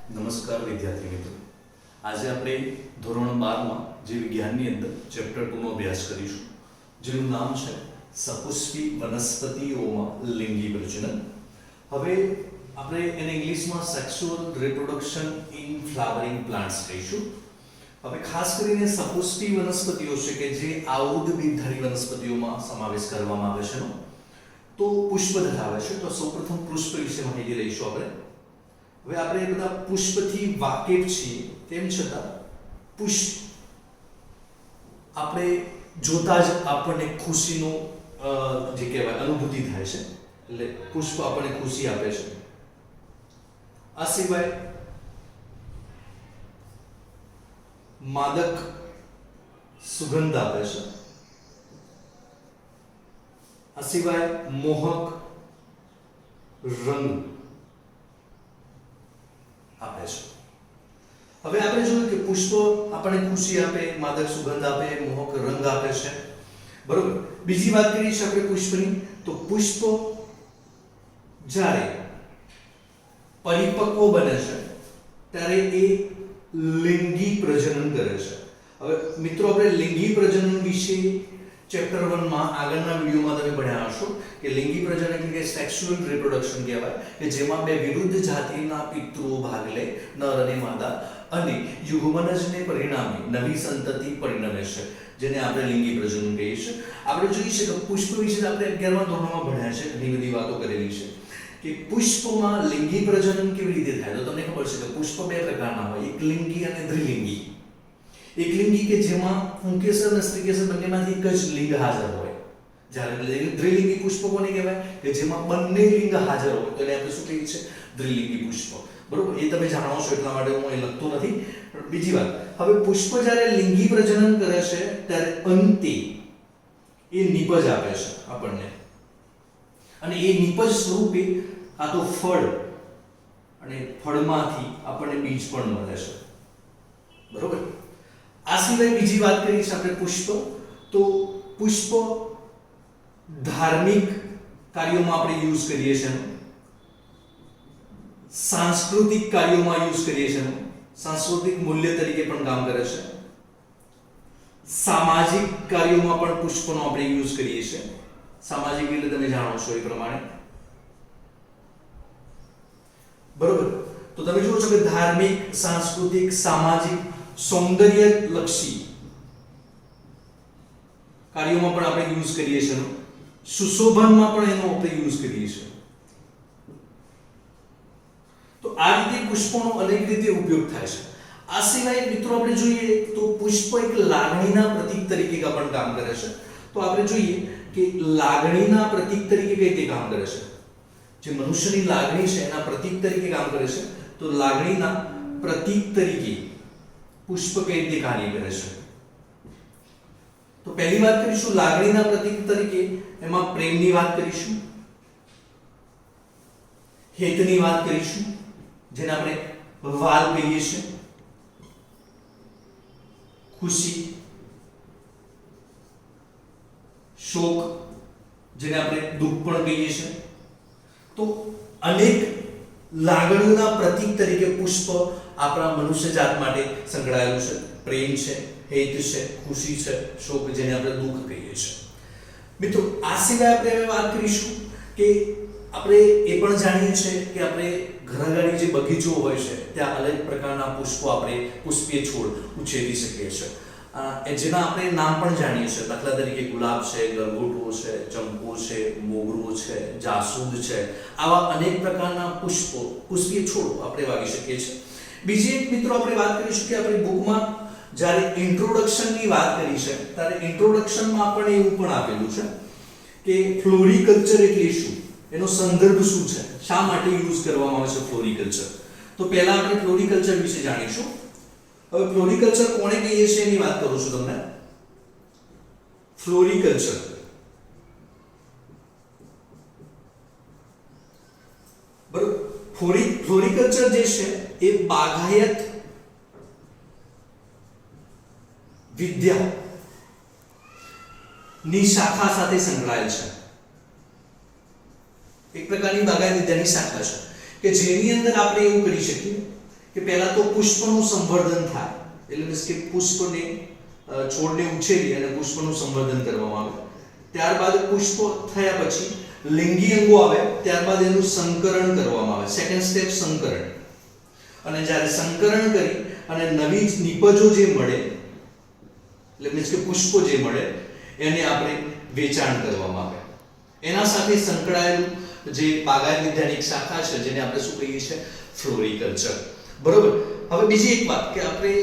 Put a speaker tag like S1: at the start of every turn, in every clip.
S1: નમસ્કાર વિદ્યાર્થી મિત્રો, આજે આપણે ધોરણ 12 માં જે વિજ્ઞાનની અંદર ચેપ્ટર 2 નો અભ્યાસ કરીશું, જેનું નામ છે સપુષ્પી વનસ્પતિઓમાં લિંગી પ્રજનન. હવે આપણે એને ઇંગ્લિશમાં sexual reproduction in flowering plants કહીશું. હવે ખાસ કરીને સપુષ્પી વનસ્પતિઓ છે કે જે આવૃતબીજધારી વનસ્પતિઓમાં સમાવેશ કરવામાં આવે છે, તો પુષ્પ ધરાવે છે. તો સૌપ્રથમ પુષ્પ વિશે માહિતી લઈશું આપણે. હવે આપણે બધા પુષ્પથી વાકેફ છીએ, તેમ છતાં પુષ્પ આપણે જોતા જ આપણને ખુશીનો જે કહેવાય અનુભૂતિ થાય છે, એટલે પુષ્પ આપણને ખુશી આપે છે. આ સિવાય માદક સુગંધ આપે છે. આ સિવાય મોહક રંગ આપે છે. હવે આપણે જોયું કે પુષ્પ આપણને ખુશી આપે, માદક સુગંધ આપે, મોહક રંગ આપે છે, બરોબર. બીજી વાત કરીએ છીએ આપણે પુષ્પની, તો પુષ્પ જ્યારે પરિપક્વ બને છે ત્યારે એ લિંગી પ્રજનન કરે છે. હવે મિત્રો, આપણે લિંગી પ્રજનન વિશે ચેપ્ટર 1 માં આગળના વિડિયોમાં તમે ભણ્યા હશો કે લિંગી પ્રજનન એટલે કે સેક્સ્યુઅલ રિપ્રોડક્શન કહેવાય, કે જેમાં બે વિરુદ્ધ જાતિના પિતૃઓ ભાગ લે, નર અને માદા, અને યુગ્મનજને પરિણામે નવી સંતતિ પરિણમે છે, જેને આપણે લિંગી પ્રજનન કહીએ છીએ. આપણે જોઈએ છે કે પુષ્પ વિશે આપણે 11મા ધોરણમાં ભણ્યા છે, ઘણી બધી વાતો કરેલી છે કે પુષ્પમાં લિંગી પ્રજનન કેવી રીતે થાય. તો તમને ખબર છે કે પુષ્પ બે પ્રકારના હોય, એક લિંગી અને દ્વિલિંગી. એક લિંગી કે જેમાં પુંકેસર અને સ્ત્રીકેસર બંનેમાંથી એક જ લિંગ હાજર હોય, જ્યારે દ્વિલિંગી પુષ્પ કોને કહેવાય કે જેમાં બંને લિંગ હાજર હોય, તો એને આપણે શું કહીએ છીએ? દ્વિલિંગી પુષ્પ, બરોબર. એ તમે જાણો છો એટલા માટે હું એ લખતો નથી. બીજી વાત, હવે પુષ્પ જ્યારે લિંગી પ્રજનન કરે છે ત્યારે અંતે એ નિપજ આપે છે આપણને, અને એ નિપજ સ્વરૂપે આ તો ફળ, અને ફળમાંથી આપણને બીજ પણ મળે છે, બરોબર. આ સિવાય બીજી વાત કરીએ છીએ આપણે પુષ્પ, તો પુષ્પ ધાર્મિક કાર્યોમાં આપણે યુઝ કરીએ છીએ, સાંસ્કૃતિક કાર્યોમાં યુઝ કરીએ છીએ, સાંસ્કૃતિક મૂલ્ય તરીકે પણ કામ કરે છે, સામાજિક કાર્યોમાં પણ પુષ્પનો આપણે યુઝ કરીએ છીએ. સામાજિક એટલે તમે જાણો છો એ પ્રમાણે, બરોબર. તો તમે જુઓ છો કે ધાર્મિક, સાંસ્કૃતિક, સામાજિક, સૌંદર્ય લક્ષી કાર્યોમાં પણ આપણે યુઝ કરીએ છીએ, સુશોભનમાં પણ એનો આપણે યુઝ કરીએ છીએ. તો આ રીતે પુષ્પોનો અનેક રીતે ઉપયોગ થાય છે. આ સિવાય મિત્રો આપણે જોઈએ તો પુષ્પ એક લાગણીના પ્રતીક તરીકે પણ કામ કરે છે. તો આપણે જોઈએ કે લાગણીના પ્રતીક તરીકે કઈ રીતે કામ કરે છે, જે મનુષ્યની લાગણી છે એના પ્રતીક તરીકે કામ કરે છે. તો લાગણીના પ્રતીક તરીકે પુષ્પ કઈ રીતે કાર્ય કરે છે? તો પહેલી વાત કરીશું લાગણીના પ્રતીક તરીકે, એમાં પ્રેમની વાત કરીશું, હેતની વાત કરીશું, જેને આપણે વાલ કહીએ છીએ, ખુશી, શોક, જેને આપણે દુઃખ પણ કહીએ છીએ. તો અનેક લાગણીઓના પ્રતીક તરીકે પુષ્પ આપણા મનુષ્ય જાત માટે સંકળાયેલું છે. પ્રેમ છે, હેત છે, ખુશી છે, શોક, જેને આપણે દુઃખ કહીએ છીએ. મિત્રો, આ સિવાય આપણે વાત કરીશું કે આપણે એ પણ જાણીએ છીએ કે આપણે ઘરઆંગણે જે બગીચો હોય છે ત્યાં અનેક પ્રકારના પુષ્પો આપણે પુષ્પીય છોડ ઉછેરી શકીએ છીએ, જેના આપણે નામ પણ જાણીએ છીએ. દાખલા તરીકે ગુલાબ છે, ગલગોટો છે, ચંપો છે, મોગરો છે, જાસૂદ છે. આવા અનેક પ્રકારના પુષ્પો, પુષ્પીય છોડ આપણે વાવી શકીએ છીએ. બીજી એક મિત્રો આપણે વાત કરીશું કે આપણી બુકમાં જ્યારે ઇન્ટ્રોડક્શનની વાત કરી છે ત્યારે ઇન્ટ્રોડક્શનમાં આપણને એવું પણ આપેલું છે કે ફ્લોરિકલ્ચર એટલે શું, એનો સંદર્ભ શું છે, શા માટે યુઝ કરવામાં આવે છે ફ્લોરિકલ્ચર. તો પહેલા આપણે ફ્લોરિકલ્ચર વિશે જાણીશું. હવે ફ્લોરિકલ્ચર કોને કહીએ છીએ એની વાત કરું છું તમને. ફ્લોરિકલ્ચર બરોબર. ફ્લોરિકલ્ચર જે છે એ બાગાયત વિદ્યા ની શાખા સાથે સંકળાયેલ છે. એક પ્રકારની બાગાયત વિદ્યાની શાખા છે કે જેની અંદર આપણે એવું કરી શકીએ કે પહેલા તો પુષ્પનું સંવર્ધન થાય, એટલે મીન્સ કે પુષ્પને છોડને ઉછેરી અને પુષ્પનું સંવર્ધન કરવામાં આવે. ત્યારબાદ પુષ્પ થયા પછી લિંગી અંગો આવે, ત્યારબાદ એનું સંકરણ કરવામાં આવે. સેકન્ડ સ્ટેપ સંકરણ. અને જ્યારે સંકરણ કરી અને નવી નીપજો જે મળે, એટલે મીન્સ કે પુષ્પો જે મળે એને આપણે વેચાણ કરવામાં આવે. એના સાથે સંકળાયેલું જે બાગાયત વિદ્યાની એક શાખા છે જેને આપણે શું કહીએ છીએ, ફ્લોરિકલ્ચર. બરોબર. હવે બીજી એક વાત કે આપણે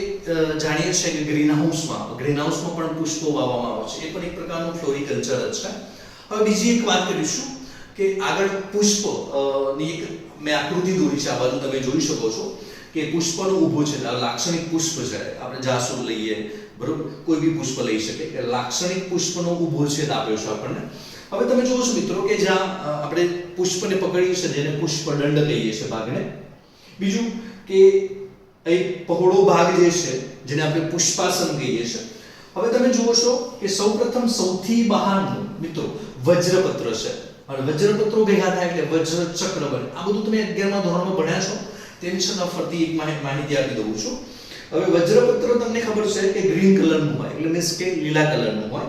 S1: જાણીએ છીએ કે ગ્રીનહાઉસમાં પણ પુષ્પો વાવવામાં આવે છે, એ પણ એક પ્રકારનું ફ્લોરિકલ્ચર જ છે. હવે બીજી એક વાત કરીશું કે આગળ પુષ્પ ની એક મેં આકૃતિ દોરી છે, આ બાજુ તમે જોઈ શકો છો કે પુષ્પનો ઊભો છે, લાક્ષણિક પુષ્પ છે. આપણે જાસૂદ લઈએ, બરોબર, કોઈ બી પુષ્પ લઈ શકે કે લાક્ષણિક પુષ્પનો ઊભો છેદ આપ્યો છે આપણને. હવે તમે જોવો છો મિત્રો કે જ્યાં આપણે પુષ્પને પકડીએ છીએ જેને પુષ્પદંડ કહીએ છીએ ભાગને. બીજું કે એક પહોળો ભાગ જે છે જેને આપણે પુષ્પાસન કહીએ છીએ. હવે તમે જુઓ છો કે સૌપ્રથમ સૌથી બહારનું મિત્રો વજ્રપત્ર છે, અને વજ્રપત્રો ભેગા થાય એટલે વજ્ર ચક્ર બને. આ બધું તમે 11મા ધોરણમાં ભણ્યા છો, તેની છતાં ફરતી એક માહિતી આપી દઉં છું. હવે વજ્રપત્ર તમને ખબર છે કે ગ્રીન કલરનું હોય, એટલે મીન્સ કે લીલા કલરનું હોય,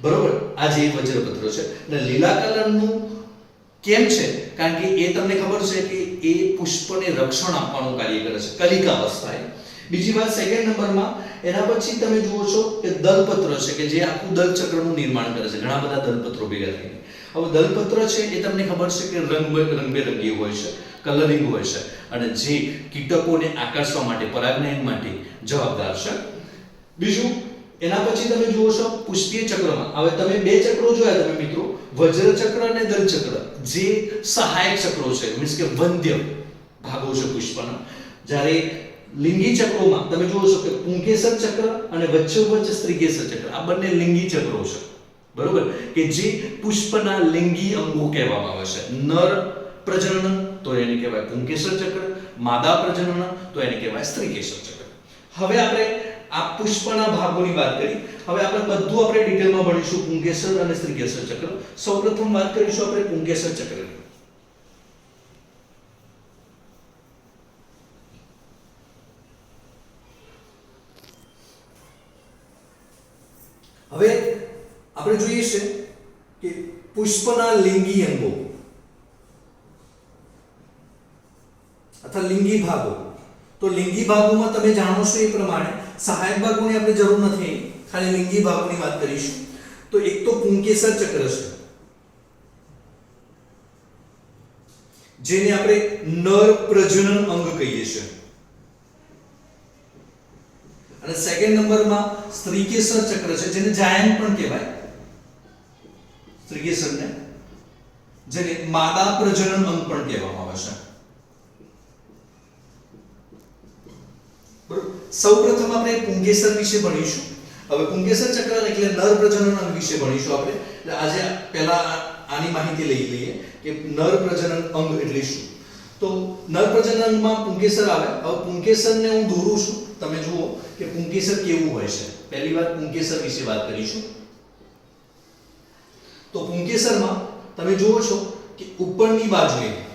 S1: બરોબર. આ જે વજ્રપત્ર છે અને લીલા કલરનું કેમ છે, કારણ કે એ તમને ખબર છે કે એ પુષ્પને રક્ષણ આપવાનું કાર્ય કરે છે કલિકા અવસ્થાએ. બીજી વાત સેકન્ડ નંબરમાં એના પછી તમે જુઓ છો કે દલપત્ર છે કે જે આખું દલચક્રનું નિર્માણ કરે છે, ઘણા બધા દલપત્રો ભેગા થઈને. હવે દલપત્ર છે એ તમને ખબર છે કે રંગબેરંગી હોય છે, કલરિંગ હોય છે, અને જે કીટકોને આકર્ષવા માટે, પરાગનયન માટે જવાબદાર છે. બીજું એના પછી તમે જુઓ છો પુષ્પીય ચક્રમાં. હવે તમે બે ચક્રો જોયા તમે મિત્રો, વજ્ર ચક્ર અને દલ ચક્ર, જે સહાયક ચક્રો છે, મીન્સ કે વંદ્ય ભાગો છે પુષ્પના. જ્યારે લિંગી ચક્રોમાં તમે જુઓ છો કે પુંકેસર ચક્ર અને વચ્ચોવચ્ચ સ્ત્રીકેસર ચક્ર, આ બંને લિંગી ચક્રો છે, બરોબર, કે જે પુષ્પના લિંગી અંગો કહેવામાં આવે છે. નર પ્રજનન તો એને કહેવાય પુંકેસર ચક્ર, માદા પ્રજનન તો એને કહેવાય સ્ત્રીકેસર ચક્ર. હવે આપણે આ પુષ્પના ભાગોની વાત કરી. હવે આપણે બધું આપણે ડિટેલમાં ભણીશું પુંકેસર અને સ્ત્રીકેસર ચક્ર. સૌપ્રથમ વાત કરીશું આપણે પુંકેસર ચક્રની. હવે આપણે જોઈએ છે કે પુષ્પના લિંગી અંગો અથવા લિંગી ભાગો. તો લિંગી ભાગોમાં તમે જાણો છો એ પ્રમાણે સહાયક ભાગોની આપણે જરૂર નથી, ખાલી લિંગી ભાગોની વાત કરીશું. તો એક તો પુંકેસર ચક્ર છે જેને આપણે નર પ્રજનન અંગ કહીએ છીએ, અને સેકન્ડ નંબરમાં સ્ત્રીકેસર ચક્ર છે જેને જાયંત પણ કહેવાય, સ્ત્રીકેસરને જેને માદા પ્રજનન અંગ પણ કહેવામાં આવે છે. સૌપ્રથમ આપણે પુંકેસર વિશે ભણીશું. હવે પુંકેસર ચક્ર એટલે નર પ્રજનન અંગ વિશે ભણીશું આપણે. એટલે આજે પહેલા આની માહિતી લઈ લઈએ કે નર પ્રજનન અંગ એટલે શું. તો નર પ્રજનન અંગમાં પુંકેસર આવે. હવે પુંકેસરને હું દોરું છું, તમે જુઓ કે પુંકેસર કેવું હોય છે. પહેલી વાત પુંકેસર વિશે વાત કરીશું. તો પુંકેસરમાં તમે જુઓ છો કે ઉપરની બાજુએ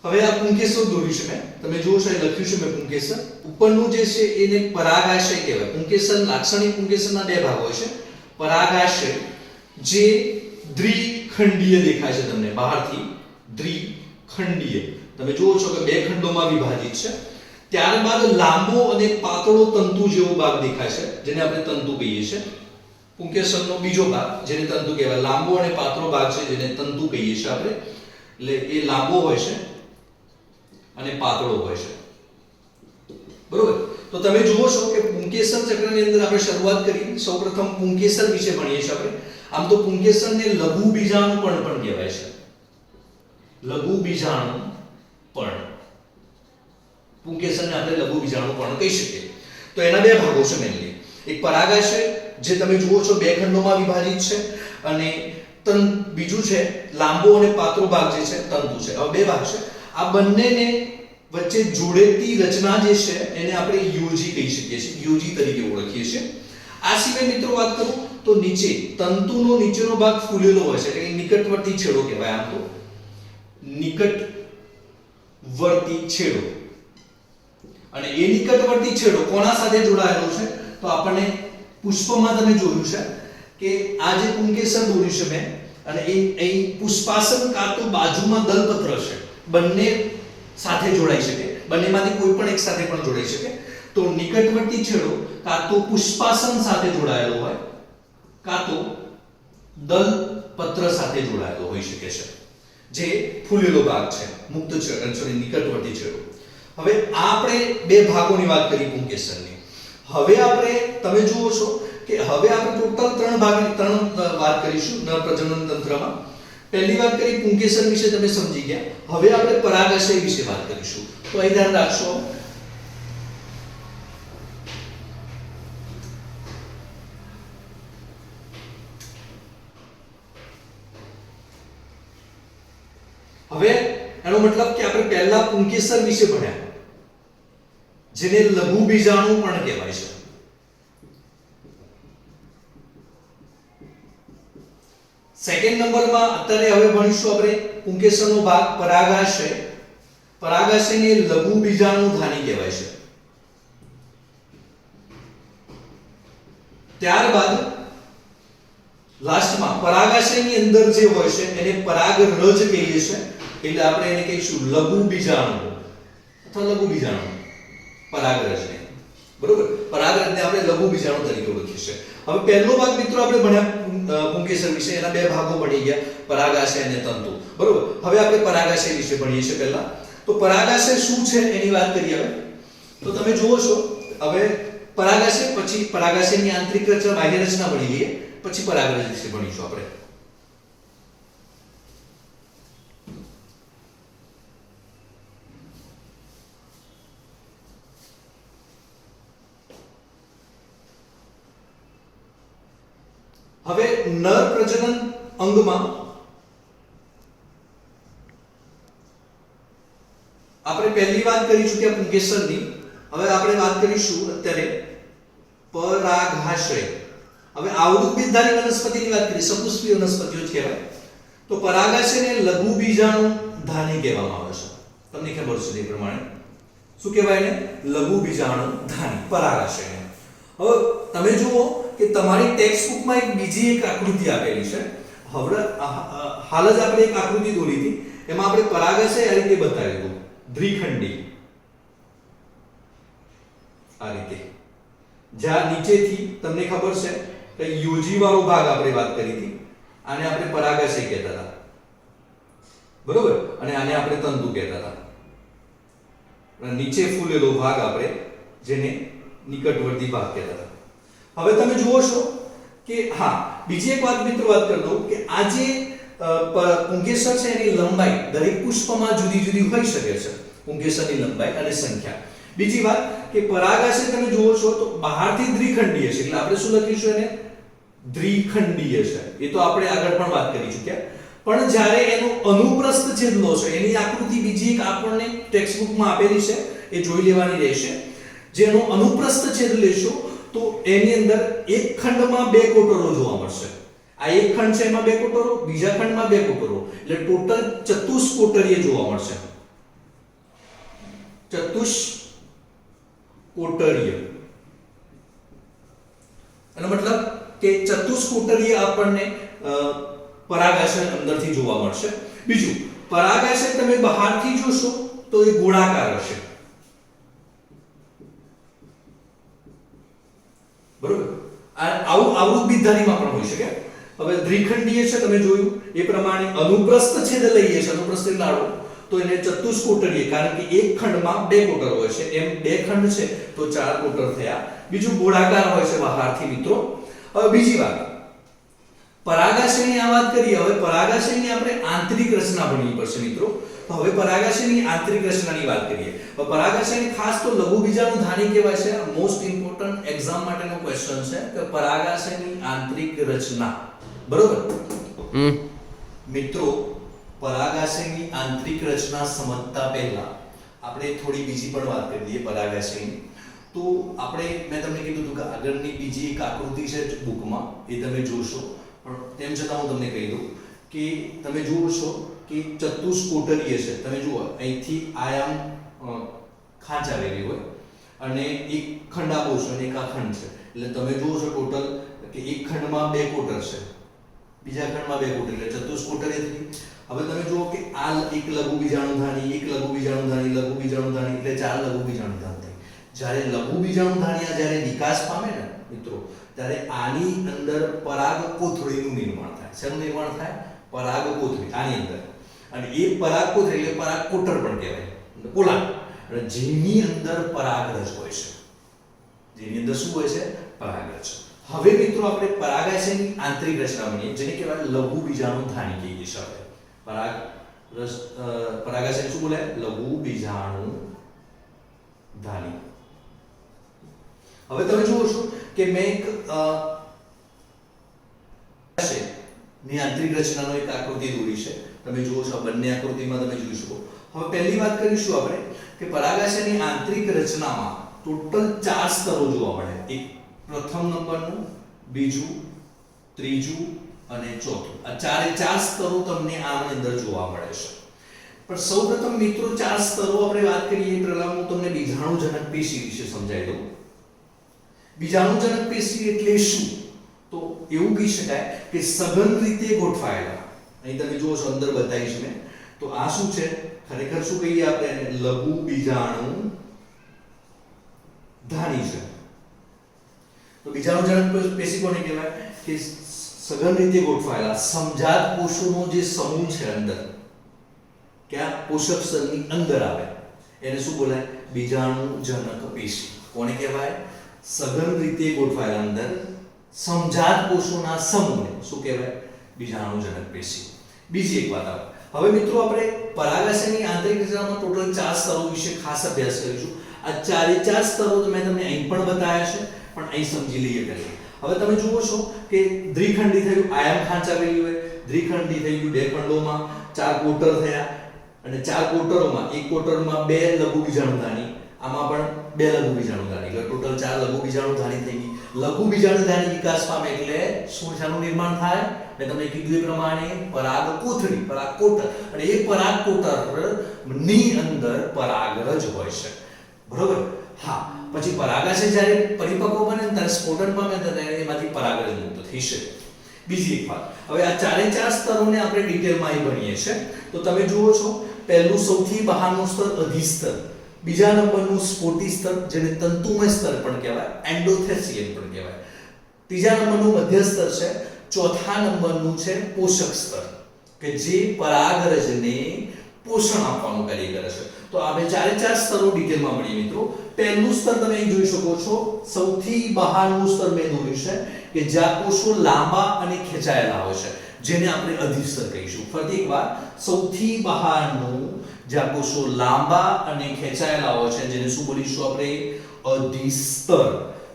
S1: હવે આ પુંકેસર દોરી છે મેં, તમે જુઓ છો એ લખ્યું છે મેં પુંકેસર. ઉપરનું જે છે એને પરાગાશય કહેવાય. પુંકેસર લાક્ષણિક પુંકેસરના બે ભાગ હોય છે. પરાગાશય જે દ્વિખંડીય દેખાય છે તમને બહારથી, દ્વિખંડીય તમે જુઓ છો કે બે ખંડોમાં વિભાજિત છે. ત્યારબાદ લાંબો અને પાતળો તંતુ જેવો ભાગ દેખાય છે જેને આપણે તંતુ કહીએ છીએ. પુંકેસરનો બીજો ભાગ જેને તંતુ કહેવાય, લાંબો અને પાતળો ભાગ છે જેને તંતુ કહીએ છીએ આપણે. એટલે એ લાંબો હોય છે અને પાતળો હોય છે, બરોબર. તો તમે જુઓ છો કે પુંકેસર ચક્રની અંદર આપણે શરૂઆત કરી. સૌપ્રથમ પુંકેસર વિશે ભણીએ છીએ આપણે. આમ તો પુંકેસરને લઘુ બીજાણુ પણ કહેવાય છે, લઘુ બીજાણુ પણ. પુંકેસરને આપણે લઘુ બીજાણુ પણ કહી શકીએ. તો એના બે ભાગો છે મેનલી. એક પરાગાશય જે તમે જુઓ છો બે ખંડોમાં વિભાજિત છે, અને બીજું છે લાંબો અને પાતળો ભાગ જે છે તંતુ છે. હવે બે ભાગ છે. આ બંનેને વચ્ચે જોડેતી રચના જે છે એને આપણે યોજી કહી શકીએ છીએ, યોજી તરીકે ઓળખીએ છીએ. આ સિવાય મિત્રો વાત કરું તો નીચે તંતુનો નીચેનો ભાગ ફૂલેલો હોય છે, એટલે કે નિકટવર્તી છેડો કહેવાય. આમ તો નિકટવર્તી છેડો, અને એ નિકટવર્તી છેડો કોના સાથે જોડાયેલો છે તો આપણને પુષ્પમાં તમે જોયું છે કે આ જે પુંકેસર દોર્યું છે મેં, અને એ પુષ્પાસન કાં તો બાજુમાં દલપત્ર છે, બંને સાથે જોડાઈ શકે, બંનેમાંથી કોઈ પણ એક સાથે પણ જોડાઈ શકે. તો નિકટવર્તી છેડો કાં તો પુષ્પાસન સાથે જોડાયેલો હોય, કાં તો દલપત્ર સાથે જોડાયેલો હોઈ શકે છે, જે ફૂલેલો ભાગ છે, મુક્ત છેડો, સોરી નિકટવર્તી છેડો. હવે આપણે બે ભાગોની વાત કરી પુંકેસરની. હવે આપણે તમે જુઓ છો કે હવે આપણે ટોટલ ત્રણ વાત કરીશું નર પ્રજનન તંત્રમાં. પહેલી વાત કરી પુંકેસર વિશે, તમે સમજી ગયા. હવે આપણે પરાગાશય વિશે વાત કરીશું. તો અહીં ધ્યાન રાખશો, હવે એનો મતલબ કે આપણે પહેલા પુંકેસર વિશે ભણ્યા, જેને લઘુ બીજાણુ પણ કહેવાય છે. સેકન્ડ નંબરમાં અત્યારે હવે ભણીશું આપણે પુંકેસરનો ભાગ પરાગાશય. પરાગાશયને લઘુ બીજાણુ ધાની કહેવાય છે. ત્યારબાદ લાસ્ટમાં પરાગાશયની અંદર જે હોય છે એને પરાગરજ કહીએ છીએ, એટલે આપણે એને કહીશું લઘુ બીજાણુ અથવા લઘુ બીજાણુ, પરાગરજને. બરોબર, પરાગરજને આપણે લઘુ બીજાણુ તરીકે ઓળખીએ છીએ. હવે પહેલો ભાગ મિત્રો આપણે ભણ્યા પુંકેસર વિશે, એના બે ભાગો ભણી ગયા, પરાગાશય અને તંતુ. બરોબર, હવે આપણે પરાગાશય વિશે ભણીએ છીએ. પહેલા તો પરાગાશય શું છે એની વાત કરીએ. હવે તો તમે જુઓ છો, હવે પરાગાશય, પછી પરાગાશયની આંતરિક રચના, બાહ્ય રચના ભણી લઈએ, પછી પરાગરજ વિશે ભણીશું આપણે. હવે નર પ્રજનન અંગમાં આપણે પહેલી વાત કરી ચૂક્યા પુંકેસરની. હવે આપણે વાત કરીશું અત્યારે પરાગાશય. હવે આવૃતબીજધારી વનસ્પતિની વાત કરીએ, સપુષ્પી વનસ્પતિઓ જ કહેવાય. તો પરાગાશયને લઘુ બીજાણુ ધાની કહેવામાં આવે છે. તમને ખબર છે તે પ્રમાણે શું કહેવાય એને? લઘુ બીજાણુ ધાની, પરાગાશયને. હવે તમે જુઓ કે તમારી ટેક્સ્ટ બુકમાં એક બીજી એક આકૃતિ આપેલી છે. હવે હાલ જ આપણે એક આકૃતિ દોરી હતી, એમાં આપણે પરાગાશય આ રીતે બતાવ્યું, દ્વિખંડી આ રીતે. જ્યાં નીચેથી તમને ખબર છે કે યોજી વાળો ભાગ આપણે વાત કરી હતી, આને આપણે પરાગાશય કહેતા હતા, બરોબર, અને આને આપણે તંતુ કહેતા હતા. નીચે ફૂલેલો ભાગ આપણે જેને નિકટવર્તી ભાગ કહેતા હતા. હવે તમે જુઓ છો કે હા, બીજી એક વાત મિત્રો વાત કરી દઉં કે આ જે પુંકેસર છે એની લંબાઈ દરેક પુષ્પમાં જુદી જુદી હોઈ શકે છે, પુંકેસરની લંબાઈ અને સંખ્યા. બીજી વાત કે પરાગાશય તમે જુઓ છો તો બહારથી દ્વિખંડીય છે, એટલે આપણે શું લખીશું એને? દ્વિખંડીય છે. એ તો આપણે આગળ પણ વાત કરી ચૂક્યા. પણ જ્યારે એનો અનુપ્રસ્થ છેદ લો છો, એની આકૃતિ બીજી એક આપણને ટેક્સ્ટ બુકમાં આપેલી છે, એ જોઈ લેવાની રહેશે. જેનો અનુપ્રસ્થ છેદ લેશો તો એની અંદર એક ખંડમાં બે કોટરો જોવા મળશે. આ એક ખંડ છે એમાં બે કોટરો, બીજા ખંડમાં બે કોટરો, એટલે ટોટલ ચતુષ્કોટરીય જોવા મળશે. ચતુષ્કોટરીય એનો મતલબ કે ચતુષ્કોટરીય આપણને પરાગાશય અંદરથી જોવા મળશે. બીજું, પરાગાશય તમે બહારથી જોશો તો એ ગોળાકાર હશે, બરોબર. આવું આવૃતબીજધારીમાં પણ હોઈ શકે. હવે દ્વિખંડીય છે, તમે જોયું એ પ્રમાણે અનુપ્રસ્થ છેદ લઈએ છે, અનુપ્રસ્થ લાડો, તો એને ચતુષ્કોટરીય, કારણ કે એક ખંડમાં બે કોટર હોય છે, એમ બે ખંડ છે તો ચાર કોટર થયા. બીજું ગોળાકાર હોય છે બહારથી મિત્રો. હવે બીજી વાત, પરાગાશયની આ વાત કરીએ. હવે પરાગાશયની આપણે આંતરિક રચના ભણવી પડશે મિત્રો. તો હવે પરાગાશયની આંતરિક રચનાની વાત કરીએ. તો પરાગાશયની ખાસ તો લઘુ બીજાણુ ધાની કહેવાય છે. મોસ્ટ ઇમ્પોર્ટન્ટ એક્ઝામ માટેનો ક્વેશ્ચન છે કે પરાગાશયની આંતરિક રચના, બરોબર. મિત્રો પરાગાશયની આંતરિક રચના સમજતા પહેલા આપણે થોડી બીજી પણ વાત કરી દઈએ પરાગાશયની. તો આપણે મેં તમને કીધું હતું કે આગળની બીજી એક આકૃતિ છે બુકમાં, એ તમે જોશો, પણ તેમ છતાં હું તમને કહી દઉં કે તમે જુઓ છો કે ચતુષ્કોટરીય છે. તમે જુઓ અહીંથી આયામ ખાંચ આવેલી હોય અને એક ખંડ આપો છો અને એક આ ખંડ છે, એટલે તમે જુઓ છો ટોટલ કે એક ખંડમાં 2 કોટર છે, બીજા ખંડમાં 2 કોટર, એટલે ચતુષ્કોટરીય થઈ. હવે તમે જુઓ કે આ એક લઘુ બીજાણુધાની, એક લઘુ બીજાણુધાની, લઘુ બીજાણુધાની, એટલે 4 લઘુ બીજાણુધાની થઈ. જ્યારે લઘુ બીજાણુધાની જ્યારે વિકાસ પામે ને મિત્રો, ત્યારે આની અંદર પરાગકોથળીનું નિર્માણ થાય. શેનું નિર્માણ થાય? પરાગકોથળી આની અંદર. અને એ પરાગકોથળી એટલે પરાગકોટર પણ કહેવાય, પોલાણ, જેની અંદર પરાગરજ હોય છે. જેની અંદર શું હોય છે? પરાગરજ. હવે મિત્રો આપણે પરાગાશયની આંતરિક રચના ભણીએ, જેને કહેવાય લઘુ બીજાણુધાની કહીએ છીએ. પરાગાશય શું બોલે? લઘુ બીજાણુધાની. હવે તમે જુઓ છો કે મેં એક ની આંતરિક રચનાનો એક આકૃતિ દોરી છે. તમે જુઓ છો બંને આકૃતિમાં તમે જોઈ શકો. હવે પહેલી વાત કરીશું આપણે કે પરાગાશયની આંતરિક રચનામાં ટોટલ 4 સ્તરો જોવા મળે. એક પ્રથમ નંબરનું, બીજું, ત્રીજું અને ચોથું. આ 4 સ્તરો તમને આની અંદર જોવા મળે છે. પણ સૌપ્રથમ મિત્રો 4 સ્તરો આપણે વાત કરીએ એ પહેલા હું તમને બીજાણુજનક પેશી વિશે સમજાવી દઉં. બીજાણુજનક પેશી એટલે શું? તો એવું કહી શકાય કે સઘન રીતે ગોઠવાયેલા, અહીં તમે જુઓ છો અંદર બતાવીશ મેં, તો આ શું છે? ખરેખર શું કહીએ આપણે? લઘુ બીજાણુધાની છે. તો બીજાણુજનક પેશી કોને કહેવાય? કે સઘન રીતે ગોઠવાયેલા સમજાત કોષોનો જે સમૂહ છે અંદર, ક્યાં? પોષક સ્તરની અંદર આવે, એને શું બોલાય? બીજાણુજનક પેશી. કોને કહેવાય? સઘન રીતે ગોઠવાયેલા અંદર સમજાત કોષોના સમૂહને શું કહેવાય? બીજાણુજનક પેશી. બીજી એક વાત આવે. હવે મિત્રો આપણે પરાગાશયની આંતરિક રચનામાં ટોટલ 4 સ્તરો વિશે ખાસ અભ્યાસ કરીશું. આ 4 સ્તરો તો મેં તમને અહીં પણ બતાવ્યા છે, પણ અહીં સમજી લઈએ પહેલા. હવે તમે જુઓ છો કે દ્વિખંડી થયું, આયામ ખાંચ આવેલી હોય, દ્વિખંડી થઈ ગયું, 2 ખંડોમાં 4 કોટર થયા, અને 4 કોટરોમાં એક કોટરમાં 2 લઘુ બીજાણુધાની, આમાં પણ 2 લઘુ બીજાણુધાની, એટલે ટોટલ 4 લઘુ બીજાણુધાની થઈ ગઈ. લઘુ બીજાણુધાની વિકાસ પામે એટલે શું શાનું નિર્માણ થાય? મેં તમને કીધું એ પ્રમાણે પરાગકોથળી, પરાગકોટર, અને એ પરાગકોટર ની અંદર પરાગરજ હોય છે. બરોબર? હા. પછી પરાગાશય જ્યારે પરિપક્વ બને ત્યારે સ્ફોટન પામે ત્યારે એમાંથી પરાગરજ મુક્ત થઈ શકે. બીજી એક વાત, હવે આ 4 સ્તરોને આપણે ડિટેલમાં અહીં ભણીએ છીએ. તો તમે જુઓ છો, પહેલું સૌથી બહારનું સ્તર અધિસ્તર, બીજા નંબરનું સ્ફોટી સ્તર જેને તંતુમય સ્તર પણ કહેવાય, એન્ડોથેસિયમ પણ કહેવાય, ત્રીજા નંબરનું મધ્ય સ્તર છે, ચોથા નંબરનું છે પોષક સ્તર કે જે પરાગરજને પોષણ આપવાનું કાર્ય કરે છે. તો આપણે 4 સ્તરો ડિટેલમાં ભણીએ મિત્રો. પહેલું સ્તર તમે અહીં જોઈ શકો છો, સૌથી બહારનું સ્તર મેં દોર્યું છે કે જ્યાં કોષો લાંબા અને ખેંચાયેલા હોય છે, જેને આપણે અધિસ્તર કહીશું. ફરી એકવાર, સૌથી બહારનું જ્યાં કોષો લાંબા અને ખેંચાયેલા હોય છે, જેને શું બોલીશું આપણે? અધિસ્તર.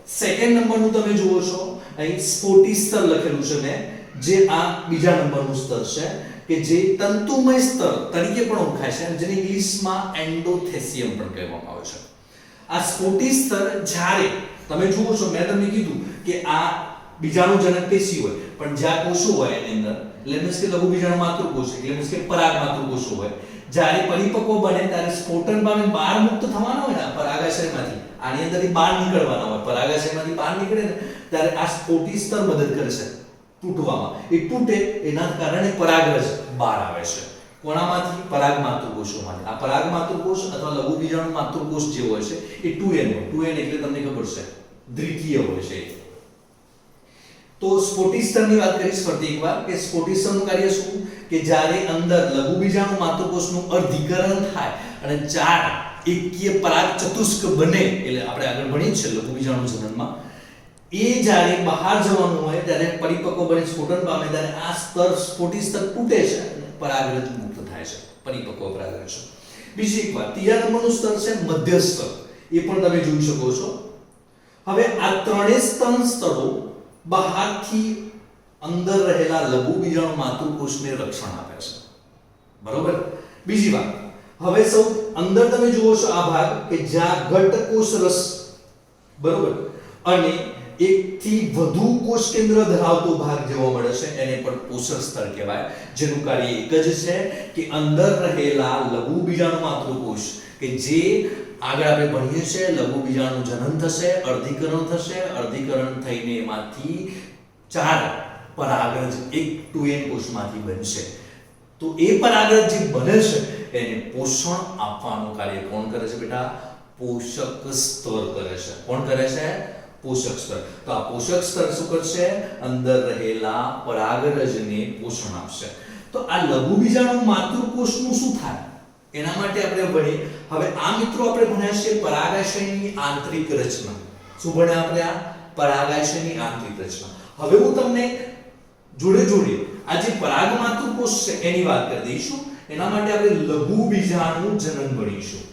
S1: સેકન્ડ નંબરનું તમે જુઓ છો અહીં સ્ફોટી સ્તર લખેલું છે મેં, જે આ બીજા નંબરનું સ્તર છે કે જે તંતુમય સ્તર તરીકે પણ ઓળખાય છે, જેને ઇંગ્લિશમાં એન્ડોથેસિયમ પણ કહેવામાં આવે છે. આ સ્ફોટી સ્તર જ્યારે તમે જુઓ છો, મેં તમને કીધું કે આ બીજાણુજનક પેશી હોય, પણ જ્યાં કોષો હોય એની અંદર, એટલે મીન્સ કે લઘુ બીજાણુ માતૃકોષ, એટલે મીન્સ કે પરાગ માતૃકોષો હોય, જ્યારે પરિપક્વ બને ત્યારે સ્ફોટન પામે બહાર મુક્ત થવાનો હોય ને પરાગાશયમાંથી, આની અંદરથી બહાર નીકળવાના હોય, પરાગાશયમાંથી બહાર નીકળે ને ત્યારે આ સ્ફોટી સ્તર મદદ કરે છે તૂટવામાં. એ તૂટે એના કારણે પરાગરજ બહાર આવે છે. કોણામાંથી? પરાગ માતૃકોષોમાંથી. આ પરાગ માતૃકોષ અથવા લઘુ બીજાણુ માતૃકોષ જે હોય છે એ 2n હોય. 2n એટલે તમને ખબર છે દ્વિકીય હોય છે. તો સ્ફોટી સ્તરની વાત કરીશ ફરી એકવાર કે સ્ફોટી સ્તરનું કાર્ય શું? કે જ્યારે અંદર લઘુ બીજાણુ માતૃકોષનું અર્ધીકરણ થાય અને 4 એકકીય પરાગ ચતુષ્ક બને, એટલે આપણે આગળ ભણીએ છીએ લઘુ બીજાણુ જનનમાં, એ જ્યારે બહાર જવાનું હોય ત્યારે પરિપક્વ બને સ્ફોટન પામે ત્યારે આ સ્તર સ્ફોટી સ્તર તૂટે છે અને પરાગરજ મુક્ત થાય છે, પરિપક્વ પરાગરજ. બીજી એક વાત, ત્રીજા નંબરનું સ્તર છે મધ્ય સ્તર, એ પણ તમે જોઈ શકો છો. હવે આ ત્રણેય સ્તરો બહારથી અંદર રહેલા લઘુ બીજાણુ માતૃકોષને રક્ષણ આપે છે, બરોબર. બીજી વાત, હવે સૌ અંદર તમે જુઓ છો આ ભાગ કે જ્યાં ઘટકોષ રસ, બરોબર, અને એકથી વધુ કોષ કેન્દ્ર ધરાવતો ભાગ જોવા મળે છે એને પણ પોષક સ્તર કહેવાય, જેનું કાર્ય એક જ છે કે અંદર રહેલા લઘુ બીજાણુ માતૃકોષ કે જે આગળ આપણે ભણીએ છીએ લઘુ બીજાણુ જનન થશે, અર્ધીકરણ થશે, અર્ધીકરણ થઈને એમાંથી 4 પરાગરજ એક 2n કોષમાંથી બનશે. તો એ પરાગરજ જે બને છે એને પોષણ આપવાનું કાર્ય કોણ કરે છે બેટા? પોષક સ્તર કરે છે. કોણ કરે છે? પોષક સ્તર. તો આ પોષક સ્તર શું કરશે? અંદર રહેલા પરાગરજને પોષણ આપશે. તો આ લઘુ બીજાણુ માતૃકોષનું શું થાય એના માટે આપણે ભણીએ. હવે આ મિત્રો આપણે ભણ્યા છે પરાગાશયની આંતરિક રચના. શું ભણ્યા આપણે? આ પરાગાશયની આંતરિક રચના. હવે હું તમને જોડે જોડે આ જે પરાગ માતૃકોષ છે એની વાત કરી દઈશું. એના માટે આપણે લઘુ બીજાણુ જનન ભણીશું.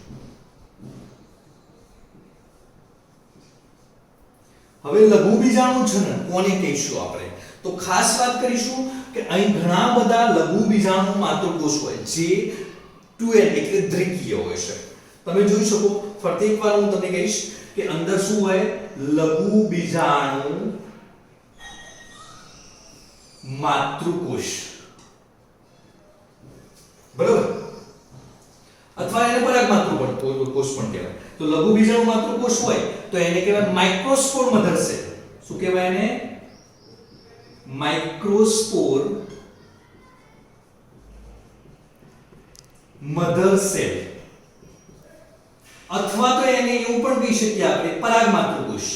S1: હવે લઘુ બીજાણુ જનન કોને કહીશું આપણે? તો ખાસ વાત કરીશું કે અહીં ઘણા બધા લઘુ બીજાણુ માતૃકોષ હોય જે 2n એટલે દ્વિકીય હોય છે. તમે જોઈ શકો, ફરી એકવાર હું તમને કહીશ કે અંદર શું હોય? લઘુ બીજાણુ માતૃકોષ, બરાબર, અથવા એને પરાગ માતૃકોષ પણ કહેવાય. તો લઘુ બીજાણુ માતૃકોષ હોય તો એને કહેવાય માઇક્રોસ્પોર મધર સેલ. શું કહેવાય એને? માઇક્રોસ્પોર મધર સેલ. અથવા તો એને એવું પણ કહી શકીએ આપણે પરાગ માતૃકોષ.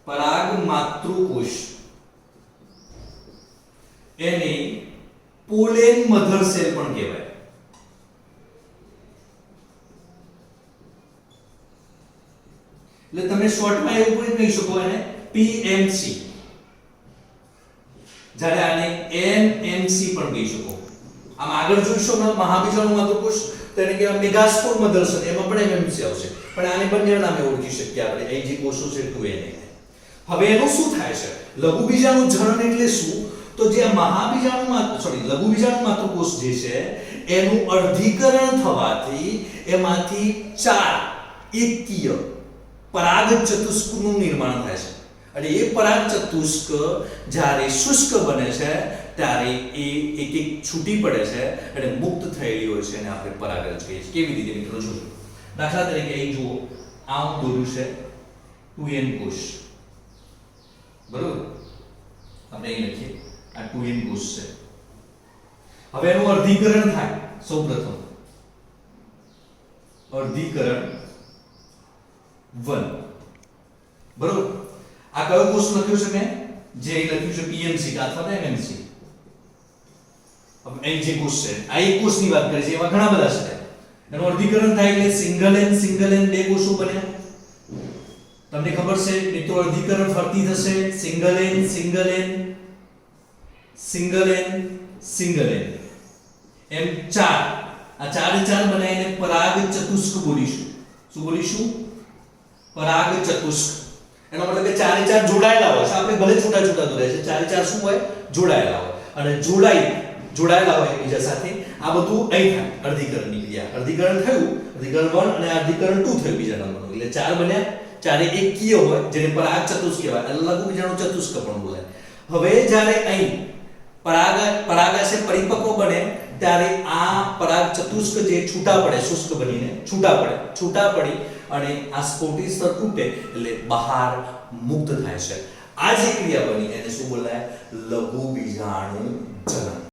S1: પરાગ માતૃકોષ એને પોલેન મધર સેલ પણ કહેવાય. એટલે તમે શોર્ટમાં એવું પણ કહી શકો એને PMC. જ્યારે આને NMC પણ કહી શકો. આમ આગળ જોઈશું મહાબીજાણુ માતૃકોષ તો એને કહેવાય મેગાસ્પોર મધર સેલ, એમાં પણ MMC આવશે. પણ આને બંને નામે ઓળખી શકીએ આપણે. અહીં જે કોષો છે 2n. હવે એનું શું થાય છે? લઘુ બીજાણુ જનન એટલે શું? તો જે મહાબીજાણુ લઘુ બીજાણુ માતૃકોષ જે છે એનું અર્ધીકરણ થવાથી એમાંથી 4 એકકીય પરાગ ચતુષ્કનું નિર્માણ થાય છે. અને એ પરાગ ચતુષ્ક જ્યારે શુષ્ક બને છે ત્યારે એ એક એક છૂટી પડે છે અને મુક્ત થયેલી હોય છે, એને આપણે પરાગરજ કહીએ છીએ. કેવી રીતે મિત્રો જોજો. દાખલા તરીકે અહીં જુઓ, આ હું દોર્યું છે 2n કોષ, બરોબર. આપણે અહીં લખીએ આ 2n કોષ છે. હવે એનું અર્ધીકરણ થાય. સૌપ્રથમ અર્ધીકરણ 1, બરોબર. આ કયો કોષ લખ્યો છે મેં? જે લખ્યું છે PMC અથવા તો MMC. હવે અહીં જે કોષ છે આ એક કોષની વાત કરી છે, એવા ઘણા બધા છે. એનું અર્ધીકરણ થાય એટલે સિંગલ એન બે કોષો બન્યા. તમને ખબર છે મિત્રો, અર્ધીકરણ ફરતી થશે સિંગલ એન એમ 4. આ 4 બનાવીને પરાગ ચતુષ્ક બોલીશું. શું બોલીશું? પરાગ ચતુષ્ક. એનો મતલબ કે 4 જોડાયેલા હોય છે. આપણે ભલે છૂટા છૂટા દોર્યા છે, 4 શું હોય? જોડાયેલા હોય. અને જોડાયેલા હોય એકબીજા સાથે. આ બધું અહીં થાય અર્ધીકરણની ક્રિયા. અર્ધીકરણ થયું, અર્ધીકરણ 1 અને અર્ધીકરણ 2 થયું બીજા નંબરનું. એટલે 4 બન્યા. 4 એકકીય હોય જેને પરાગ ચતુષ્ક કહેવાય. લઘુ બીજાણુ ચતુષ્ક પણ બોલાય. હવે જ્યારે અહીં પરાગાશય પરિપક્વ બને ત્યારે આ પરાગ ચતુષ્ક જે છૂટા પડે, શુષ્ક બનીને છૂટા પડી અને આ સ્ફોટી સ્તર તૂટે એટલે બહાર મુક્ત થાય છે. આ જે ક્રિયા બની એને શું બોલાય? લઘુ બીજાણુ જનન.